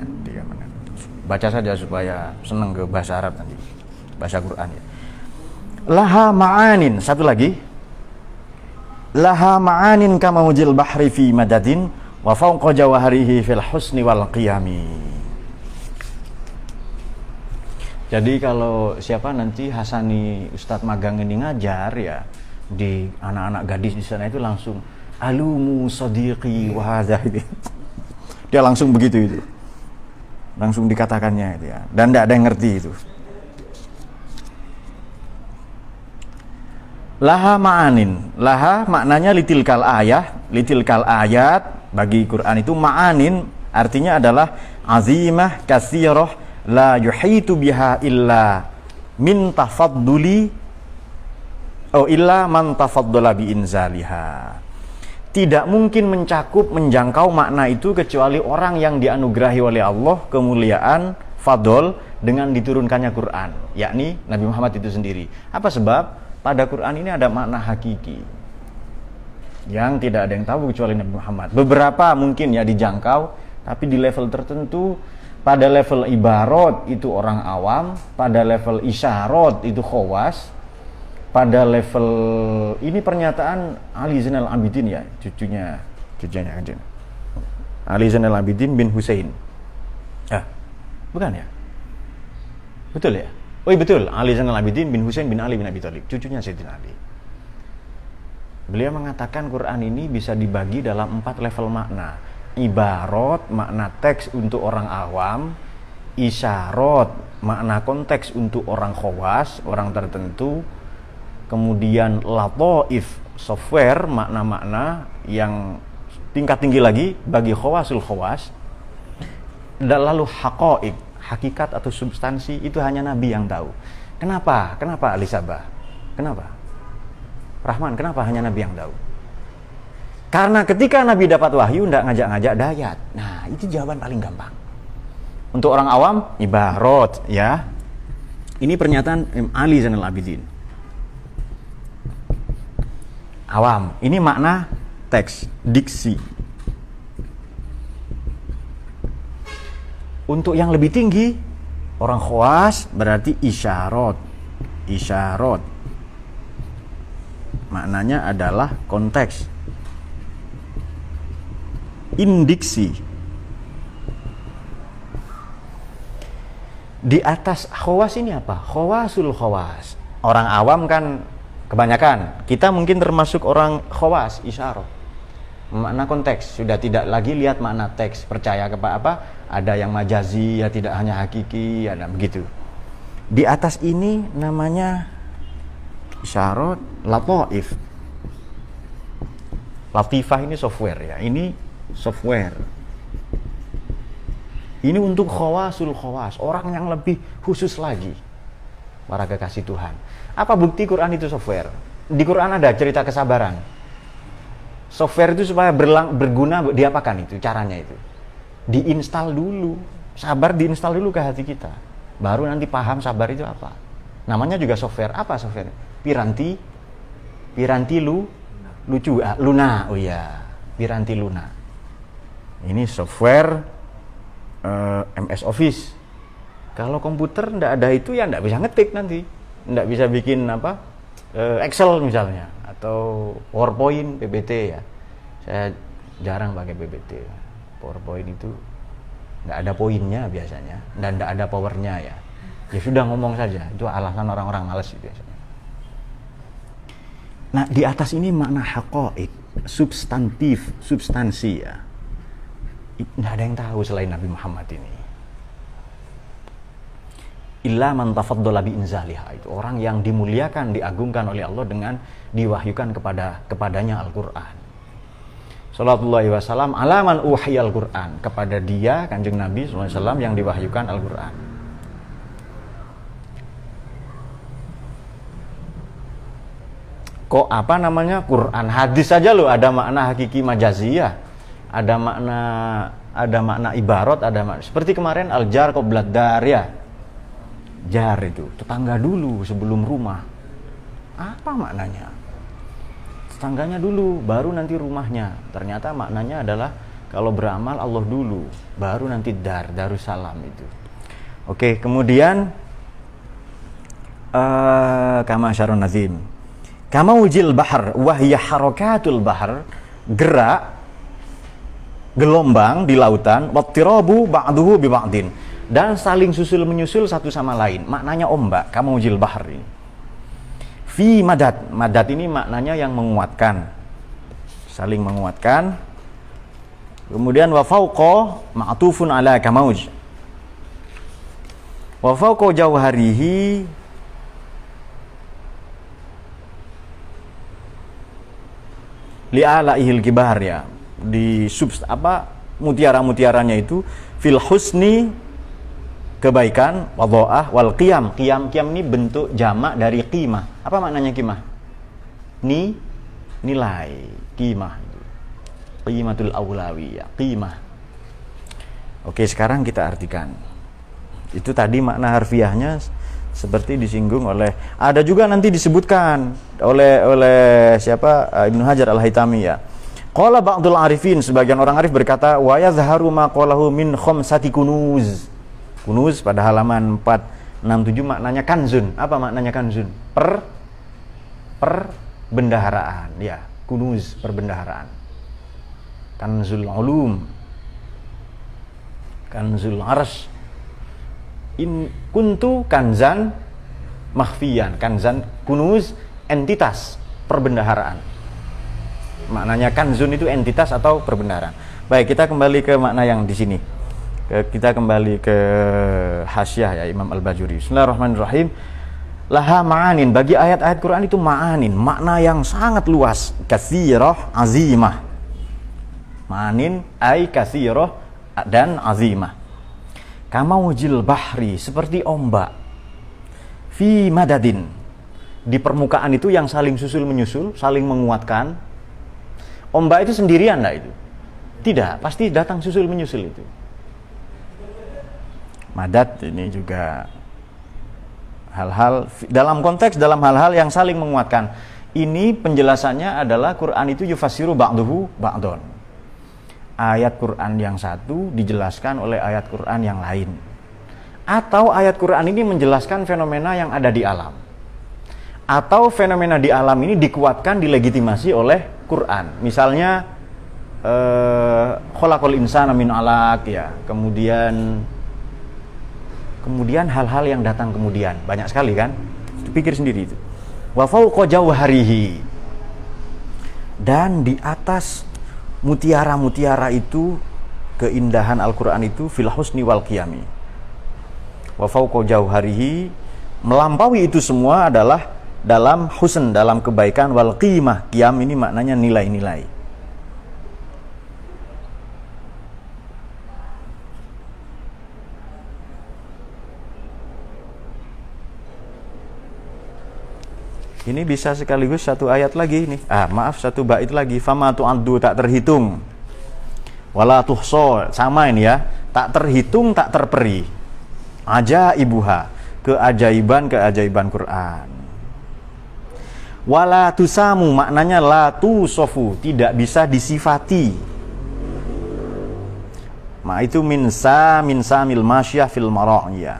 Baca saja supaya senang ke bahasa Arab nanti, bahasa Quran ya. Laha ma'anin, satu lagi. Laha ma'anin kama wujil bahri fi madadin wa fawqa jawaharihi fil husni wal qiyami. Jadi kalau siapa nanti Hasani Ustadz magang ini ngajar ya di anak-anak gadis di sana itu langsung alumu sadiqi wa hadza. Dia langsung begitu itu. Langsung dikatakannya itu ya. Dan tidak ada yang ngerti itu. Laha ma'anin. Laha maknanya litilkal ayat bagi Quran itu. Ma'anin artinya adalah azimah katsirah la yuhitu biha illa min tafadduli illa man tafaddala bi inzaliha. tidak mungkin menjangkau makna itu kecuali orang yang dianugerahi oleh Allah kemuliaan, fadl dengan diturunkannya Quran, yakni Nabi Muhammad itu sendiri. Apa sebab? Pada Quran ini ada makna hakiki yang tidak ada yang tahu kecuali Nabi Muhammad. Beberapa mungkin ya dijangkau, tapi di level tertentu, pada level ibarat itu orang awam, pada level isyarat itu khawas, pada level ini pernyataan Ali Zainal Abidin ya, cucunya kan, Ali Zainal Abidin bin Husain. Bukan ya? Betul ya? Oh iya betul, Ali Zainal Abidin bin Husain bin Ali bin Abi Thalib, cucunya Sayyidina Ali. Beliau mengatakan Quran ini bisa dibagi dalam 4 level makna. Ibarat, makna teks untuk orang awam. Isyarat, makna konteks untuk orang khawas, orang tertentu. Kemudian lataif, software, makna-makna yang tingkat tinggi lagi bagi khawasul khawas. Dan lalu haqa'iq, hakikat atau substansi itu hanya Nabi yang tahu. Kenapa? Kenapa Ali Sabah? Kenapa? Rahman, kenapa hanya Nabi yang tahu? Karena ketika Nabi dapat wahyu tidak ngajak-ngajak dayat. Nah, itu jawaban paling gampang. Untuk orang awam, ibarat ya. Ini pernyataan Ali Zainal Abidin. Awam, ini makna teks, diksi. Untuk yang lebih tinggi, orang khawas berarti isyarat. Isyarat maknanya adalah konteks. Indiksi. Di atas khawas ini apa? Khawasul khawas. Orang awam kan kebanyakan, kita mungkin termasuk orang khawas, isyarat. Makna konteks, sudah tidak lagi lihat makna teks, percaya kepada apa? Ada yang majazi, ya tidak hanya hakiki, ya begitu. Di atas ini namanya isyarat, lataif. Latifah ini software ya, ini software. Ini untuk khawasul khawas, orang yang lebih khusus lagi. Para kekasih Tuhan. Apa bukti Quran itu software? Di Quran ada cerita kesabaran. Software itu supaya berguna, diapakan itu? Caranya itu diinstal dulu. Sabar diinstal dulu ke hati kita. Baru nanti paham sabar itu apa. Namanya juga software. Apa software? Piranti lucu. Luna. Oh iya, Piranti Luna. Ini software MS Office. Kalau komputer ndak ada itu ya ndak bisa ngetik nanti. Ndak bisa bikin apa? Excel misalnya. Atau PowerPoint, PPT ya. Saya jarang pakai PPT. PowerPoint itu nggak ada poinnya biasanya dan nggak ada powernya ya. Ya sudah ngomong saja. Itu alasan orang-orang malas biasanya. Nah di atas ini makna haqa'iq, substantif, substansi ya. Nggak ada yang tahu selain Nabi Muhammad ini. Illa man tafaddala bi inzaliha, itu orang yang dimuliakan, diagungkan oleh Allah dengan diwahyukan kepadanya Al-Qur'an. Shallallahu wasallam ala man uhiyal Qur'an, kepada dia Kanjeng Nabi sallallahu alaihi wasallam yang diwahyukan Al-Qur'an. Kok apa namanya Quran, hadis saja loh ada makna hakiki majaziyah, ada makna ibarat, ada makna seperti kemarin al-jar qoblad dar ya. Jar itu tetangga dulu sebelum rumah. Apa maknanya? Tetangganya dulu, baru nanti rumahnya. Ternyata maknanya adalah kalau beramal Allah dulu, baru nanti Darussalam itu. Oke, kemudian kama syarun nazim. Kama ujil bahar wahya harakatul bahar, gerak gelombang di lautan, wattirabu ba'duhu bi ba'din, dan saling susul menyusul satu sama lain. Maknanya ombak, kamu ujil bahar ini. Fi madad, madad ini maknanya yang menguatkan, saling menguatkan. Kemudian wa fauqa ma'tufun ala kamauj. Wa fauqa jauharihi li'alaihil kibar ya. Di mutiara-mutiaranya itu fil husni, kebaikan, wadha'ah wal qiyam. Qiyam ini bentuk jamak dari qimah. Apa maknanya qimah? Nilai. Qimah itu. Qimatul aulawiyah, qimah. Oke, sekarang kita artikan. Itu tadi makna harfiahnya seperti disinggung oleh, ada juga nanti disebutkan oleh siapa, Ibnu Hajar Al-Haytami ya. Qala ba'dul arifin, sebagian orang arif berkata, wa yazharu ma qalahu min khamsati kunuz. Kunuz pada halaman 467 maknanya kanzun. Apa maknanya kanzun? Perbendaharaan ya, kunuz, perbendaharaan. Kanzul ulum, kanzul arsy. In kuntu kanzan makhfiyan, kanzan kunuz, entitas perbendaharaan. Maknanya kanzun itu entitas atau perbendaharaan. Baik, kita kembali ke makna yang di sini. Kita kembali ke Hasyiah ya Imam Al-Bajuri. Bismillahirrahmanirrahim. Laha ma'anin, bagi ayat-ayat Quran itu ma'anin, makna yang sangat luas, katsirah azimah. Ma'anin ay katsirah dan azimah. Kamaujil bahri, seperti ombak. Fi madadin, di permukaan itu yang saling susul menyusul, saling menguatkan. Ombak itu sendirian enggak itu? Tidak, pasti datang susul menyusul itu. Madad ini juga hal-hal dalam konteks, dalam hal-hal yang saling menguatkan. Ini penjelasannya adalah Quran itu yufassiru ba'duhu ba'don. Ayat Quran yang satu dijelaskan oleh ayat Quran yang lain. Atau ayat Quran ini menjelaskan fenomena yang ada di alam. Atau fenomena di alam ini dikuatkan, dilegitimasi oleh Quran. Misalnya khalaqal insana min 'alaq ya. Kemudian hal-hal yang datang kemudian, banyak sekali kan? Pikir sendiri itu. Wa fawqa jawharihi, dan di atas mutiara-mutiara itu, keindahan Al-Quran itu, fil husni wal qiyami. Wa fawqa jawharihi, melampaui itu semua adalah dalam husn, dalam kebaikan, wal qimah. Qiyam ini maknanya nilai-nilai. Ini bisa sekaligus satu ayat lagi nih. Satu bait lagi. Fama tu'addu, tak terhitung. Wala tuhsa, sama ini ya. Tak terhitung, tak terperi. Ajaibuha, keajaiban Quran. Wala tusamu, maknanya la tusofu, tidak bisa disifati. Itu min samil masyah fil mara'iyah.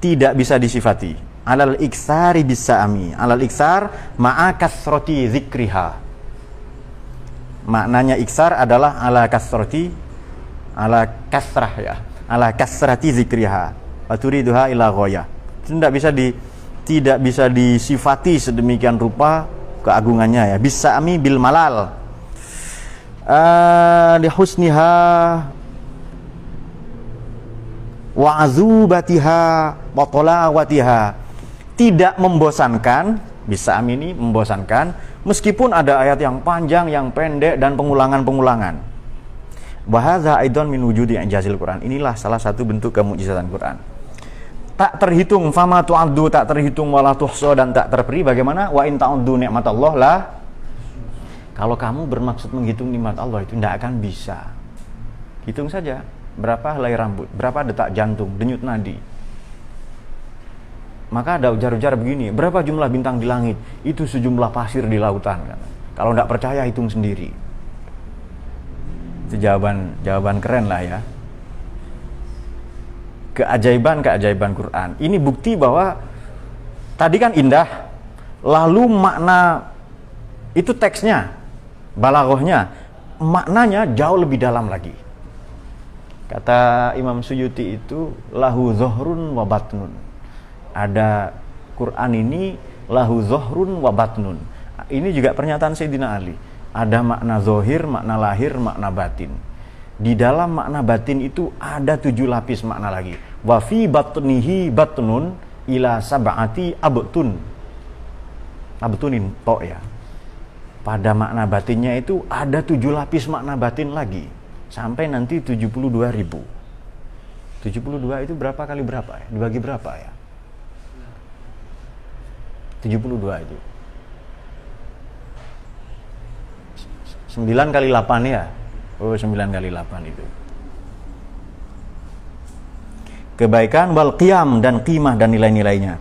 Tidak bisa disifati. Alal iksari bisa'ami, alal iksar ma'a kasroti zikriha. Maknanya iksar adalah ala kasroti, ala kasrah ya, ala kasrati zikriha wa turiduha ila ghayah. Tidak bisa disifati sedemikian rupa keagungannya ya. Bisa'ami bil malal, li husniha wa azubatiha wa talawatiha. Tidak membosankan, bisa ini membosankan, meskipun ada ayat yang panjang, yang pendek, dan pengulangan-pengulangan. Bahadza aidan min wujudi i'jazil Quran. Inilah salah satu bentuk kemukjizatan Quran. Tak terhitung, fama tu'addu, tak terhitung, wala tuhsa, dan tak terperi. Bagaimana? Wa in ta'uddu ni'matallah la. Kalau kamu bermaksud menghitung nikmat Allah itu tidak akan bisa. Hitung saja, berapa helai rambut, berapa detak jantung, denyut nadi. Maka ada ujar-ujar begini, berapa jumlah bintang di langit? Itu sejumlah pasir di lautan kan? Kalau tidak percaya, hitung sendiri. Itu jawaban keren lah ya. Keajaiban Quran. Ini bukti bahwa tadi kan indah, lalu makna itu teksnya, balaghahnya, maknanya jauh lebih dalam lagi. Kata Imam Suyuti itu lahu zuhrun wa batnun. Ada Quran ini lahu zuhrun wa batnun. Ini juga pernyataan Sayyidina Ali. Ada makna zohir, makna lahir, makna batin. Di dalam makna batin itu ada 7 lapis makna lagi. Wa fi batnihi batnun ila sab'ati abtun. Abtunin to ya. Pada makna batinnya itu ada 7 lapis makna batin lagi. Sampai nanti 72.000. 72 itu berapa kali berapa ya? Dibagi berapa ya? 72 itu 9 kali 8 ya. Oh, 9 kali 8 itu. Kebaikan wal qiyam dan qimah dan nilai-nilainya.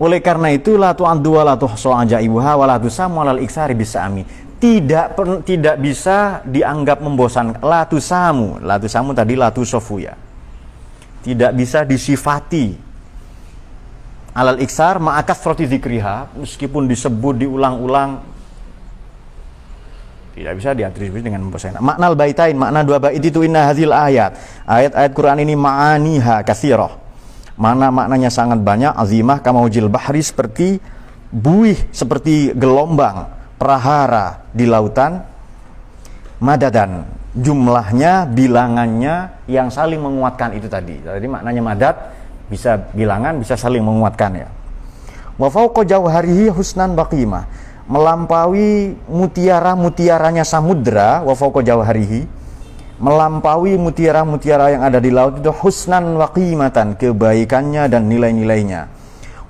Oleh karena itu la tu'addu wa la tuhsa ajaibuha wa la tusamu alal iksari bisami. Tidak bisa dianggap membosankan. La tusamu tadi la tusofu ya. Tidak bisa disifati alal iksar ma'akasrati dzikriha, meskipun disebut diulang-ulang tidak bisa diatribusi dengan membosankan. Makna al-baitain, makna dua bait itu inna hadzal ayat Quran ini ma'aniha katsirah. Maknanya sangat banyak, azimah kamaujil bahri, seperti buih, seperti gelombang prahara di lautan, madadan, jumlahnya, bilangannya yang saling menguatkan itu tadi. Jadi maknanya madad bisa bilangan, bisa saling menguatkan ya. Wa fauqa jauharihi husnan baqimah, melampaui mutiaranya samudra, wa fauqa jauharihi, melampaui mutiara-mutiara yang ada di laut itu husnan wa qimatan, kebaikannya dan nilai-nilainya.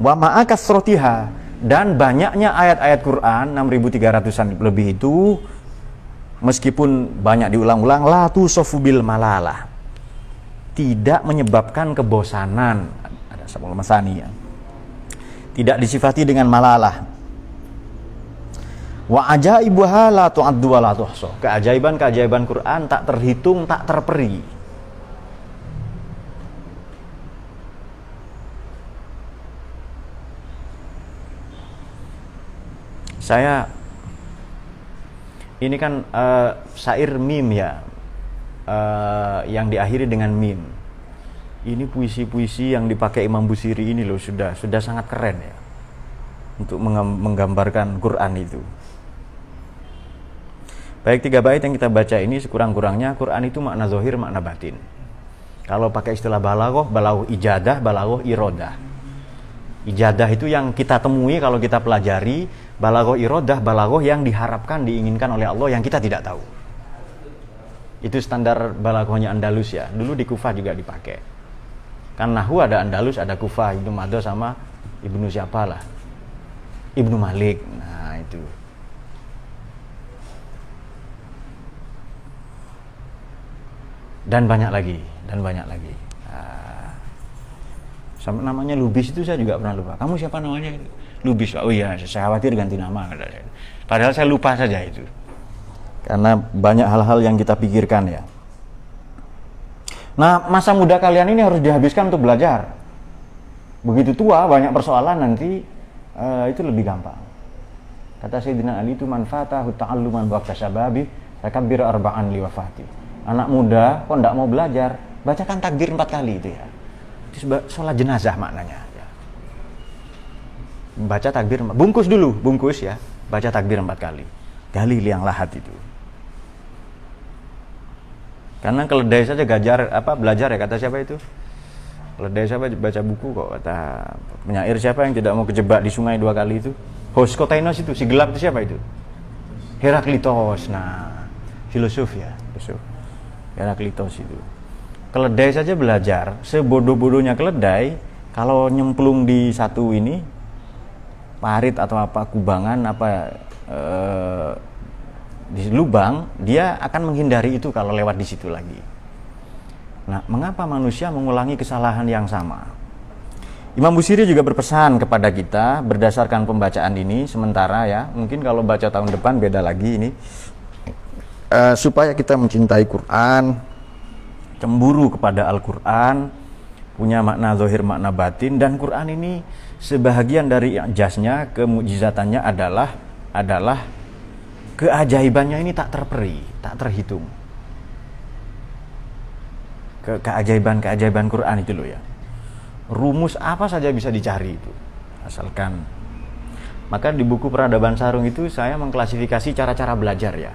Wa ma'a kasratiha, dan banyaknya ayat-ayat Quran 6.300-an lebih itu, meskipun banyak diulang-ulang, la tusofu bil malalah, tidak menyebabkan kebosanan. Ada sabul masani ya. Tidak disifati dengan malalah. Wa ajaibuha la tu'addu wa la tuhsa. Keajaiban Quran tak terhitung, tak terperi. Saya ini kan syair mim ya, yang diakhiri dengan mim. Ini puisi-puisi yang dipakai Imam Busiri ini loh, sudah sangat keren ya untuk menggambarkan Quran itu. Baik, 3 bait yang kita baca ini sekurang-kurangnya Quran itu makna zahir, makna batin. Kalau pakai istilah balaghah ijadah, balaghah irodah. Ijadah itu yang kita temui kalau kita pelajari, balaghah irodah, balaghah yang diharapkan, diinginkan oleh Allah yang kita tidak tahu. Itu standar balaghahnya Andalus ya. Dulu di Kufah juga dipakai. Kan nahwu ada Andalus, ada Kufah, Ibnu Mado sama Ibnu siapa lah. Ibnu Malik. Nah, itu. Dan banyak lagi. Sampai namanya Lubis itu saya juga pernah lupa. Kamu siapa namanya? Lubis. Oh iya, saya khawatir ganti nama. Padahal saya lupa saja itu. Karena banyak hal-hal yang kita pikirkan ya. Nah, masa muda kalian ini harus dihabiskan untuk belajar. Begitu tua banyak persoalan nanti itu lebih gampang. Kata Sayyidina Ali itu manfaatahu ta'alluman waqta syababi takabbir arba'an li wafati. Anak muda kok enggak mau belajar, bacakan takbir 4 kali itu ya. Itu sholat jenazah maknanya ya. Baca takbir, bungkus ya. Baca takbir 4 kali. Gali liang lahat itu. Karena keledai saja belajar ya, kata siapa itu? Keledai siapa baca buku kok, kata penyair siapa yang tidak mau kejebak di sungai 2 kali itu? Hoskotainos itu, si gelap itu siapa itu? Heraklitos. Nah, filosof ya, Heraklitos itu. Keledai saja belajar, sebodoh-bodohnya keledai, kalau nyemplung di satu ini parit atau kubangan di lubang, dia akan menghindari itu kalau lewat di situ lagi. Nah, mengapa manusia mengulangi kesalahan yang sama? Imam Busiri juga berpesan kepada kita berdasarkan pembacaan ini sementara ya, mungkin kalau baca tahun depan beda lagi ini. Supaya kita mencintai Quran, cemburu kepada Al-Quran, punya makna zahir, makna batin, dan Quran ini sebahagian dari ijaznya, kemujizatannya adalah keajaibannya ini tak terperi, tak terhitung. Keajaiban Quran itu loh ya. Rumus apa saja bisa dicari itu, asalkan. Maka di buku Peradaban Sarung itu saya mengklasifikasi cara-cara belajar ya.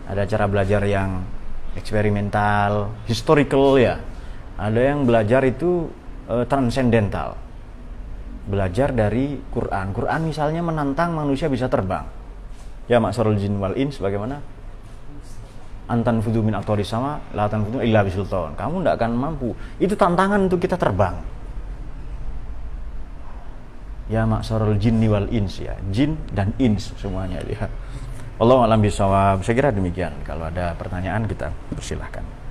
Ada cara belajar yang eksperimental, historical ya. Ada yang belajar itu transendental. Belajar dari Quran. Quran misalnya menantang manusia bisa terbang. Ya maksarul jin wal ins bagaimana? Antan fudu min aqtaris sama, la tanfudu illa bisultan. Kamu tidak akan mampu. Itu tantangan untuk kita terbang. Ya maksarul jinni wal ins ya. Jin dan ins semuanya dia. Wallahu a'lam bishawab. Saya kira demikian. Kalau ada pertanyaan kita persilahkan.